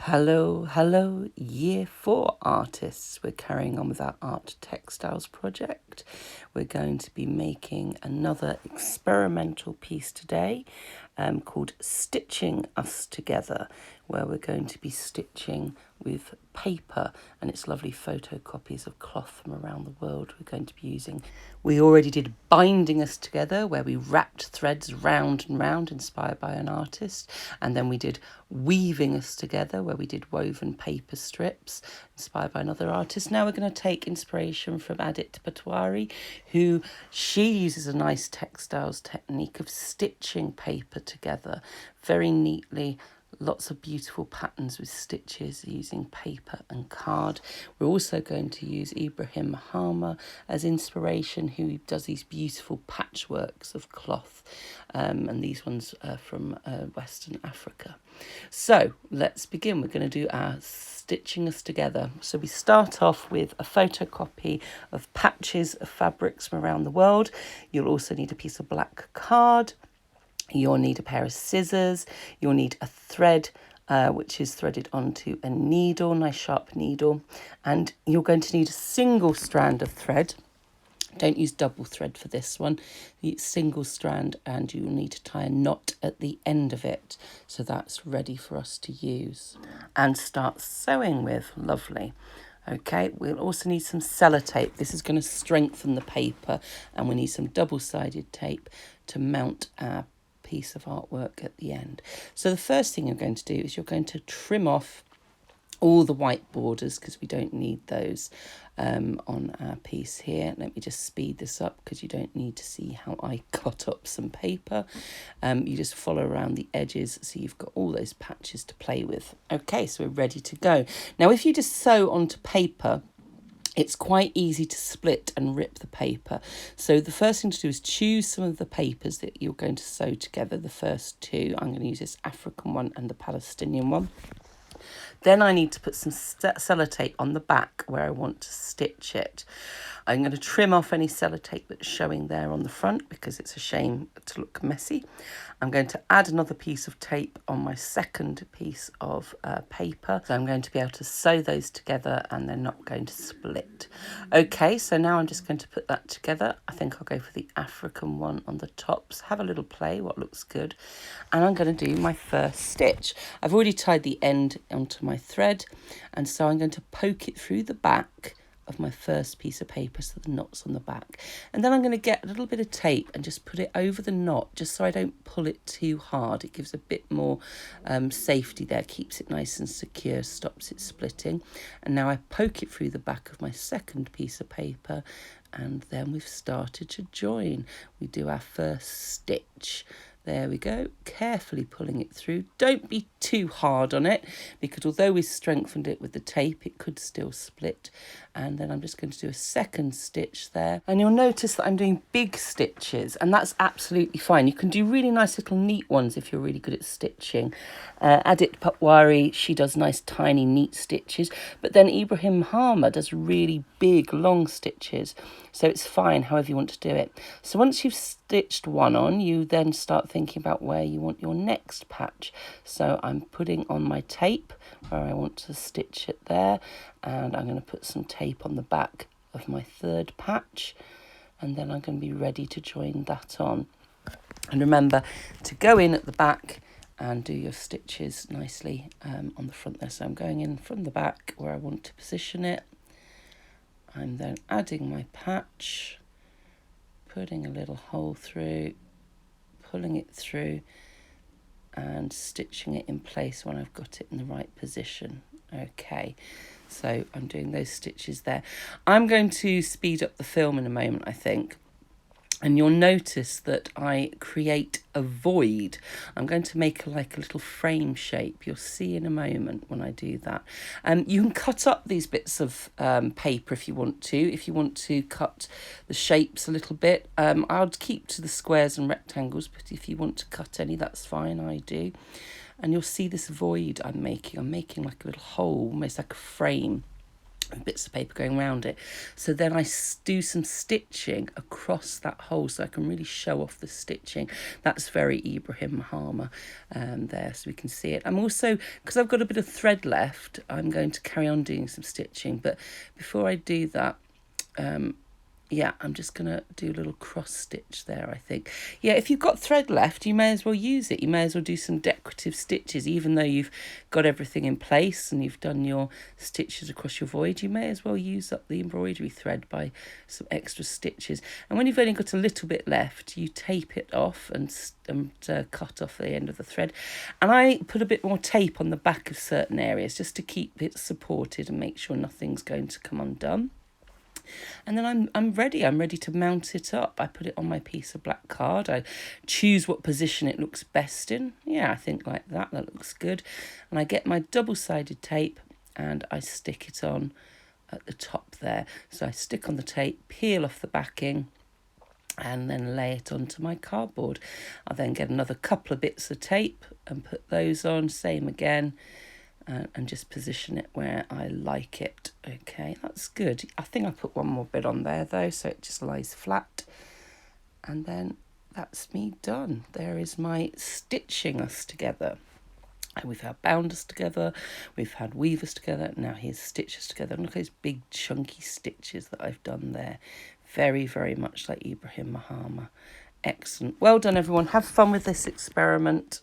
Hello, Year 4 artists. We're carrying on with our art textiles project. We're going to be making another experimental piece today called Stitching Us Together, where we're going to be stitching with paper and its lovely photocopies of cloth from around the world we're going to be using. We already did Binding Us Together, where we wrapped threads round and round, inspired by an artist, and then we did Weaving Us Together, where we did woven paper strips, inspired by another artist. Now we're going to take inspiration from Aditi Patwari, who she uses a nice textiles technique of stitching paper together very neatly. Lots of beautiful patterns with stitches using paper and card. We're also going to use Ibrahim Mahama as inspiration, who does these beautiful patchworks of cloth, and these ones are from Western Africa. So let's begin. We're going to do our Stitching Us Together. So we start off with a photocopy of patches of fabrics from around the world. You'll also need a piece of black card. You'll need a pair of scissors. You'll need a thread, which is threaded onto a needle, nice sharp needle. And you're going to need a single strand of thread. Don't use double thread for this one. It's single strand, and you'll need to tie a knot at the end of it. So that's ready for us to use and start sewing with. Lovely. Okay, we'll also need some sellotape. This is going to strengthen the paper, and we need some double-sided tape to mount our piece of artwork at the end. So the first thing you're going to do is you're going to trim off all the white borders, because we don't need those on our piece here. Let me just speed this up because you don't need to see how I cut up some paper. You just follow around the edges so you've got all those patches to play with. Okay, so we're ready to go. Now if you just sew onto paper, it's quite easy to split and rip the paper. So the first thing to do is choose some of the papers that you're going to sew together, the first two. I'm going to use this African one and the Palestinian one. Then I need to put some sellotape on the back where I want to stitch it. I'm going to trim off any sellotape that's showing there on the front because it's a shame to look messy. I'm going to add another piece of tape on my second piece of paper. So I'm going to be able to sew those together and they're not going to split. Okay, so now I'm just going to put that together. I think I'll go for the African one on the tops. Have a little play, what looks good. And I'm going to do my first stitch. I've already tied the end onto my thread, and so I'm going to poke it through the back of my first piece of paper, so the knot's on the back, and then I'm going to get a little bit of tape and just put it over the knot, just so I don't pull it too hard. It gives a bit more safety there, keeps it nice and secure, stops it splitting. And now I poke it through the back of my second piece of paper, and then we've started to join. We do our first stitch. There we go, carefully pulling it through. Don't be too hard on it, because although we strengthened it with the tape, it could still split. And then I'm just going to do a second stitch there. And you'll notice that I'm doing big stitches, and that's absolutely fine. You can do really nice little neat ones if you're really good at stitching. Aditi Patwari, she does nice tiny neat stitches, but then Ibrahim Mahama does really big long stitches. So it's fine however you want to do it. So once you've stitched one on, you then start thinking about where you want your next patch. So I'm putting on my tape where I want to stitch it there, and I'm going to put some tape on the back of my third patch, and then I'm going to be ready to join that on. And remember to go in at the back and do your stitches nicely on the front there. So I'm going in from the back where I want to position it. I'm then adding my patch, putting a little hole through, pulling it through, and stitching it in place when I've got it in the right position. Okay, so I'm doing those stitches there. I'm going to speed up the film in a moment, I think. And you'll notice that I create a void. I'm going to make like a little frame shape. You'll see in a moment when I do that. You can cut up these bits of paper if you want to. If you want to cut the shapes a little bit, I'll keep to the squares and rectangles. But if you want to cut any, that's fine. I do. And you'll see this void I'm making. I'm making like a little hole, almost like a frame. bits of paper going around it. So then I do some stitching across that hole so I can really show off the stitching. That's very Ibrahim Mahama there, so we can see it. I'm also, because I've got a bit of thread left, I'm going to carry on doing some stitching. But before I do that, yeah, I'm just going to do a little cross stitch there, I think. Yeah, if you've got thread left, you may as well use it. You may as well do some decorative stitches, even though you've got everything in place and you've done your stitches across your voyage. You may as well use up the embroidery thread by some extra stitches. And when you've only got a little bit left, you tape it off and cut off the end of the thread. And I put a bit more tape on the back of certain areas just to keep it supported and make sure nothing's going to come undone. And then I'm ready to mount it up. I put it on my piece of black card. I choose what position it looks best in. Yeah, I think like that looks good. And I get my double-sided tape and I stick it on at the top there. So I stick on the tape, peel off the backing, and then lay it onto my cardboard. I'll then get another couple of bits of tape and put those on, same again. And just position it where I like it. Okay, that's good. I think I put one more bit on there though, so it just lies flat. And then that's me done. There is my stitching us together. And we've had bounders together, we've had weavers together, now here's stitches together. And look at those big chunky stitches that I've done there. Very, very much like Ibrahim Mahama. Excellent. Well done, everyone. Have fun with this experiment.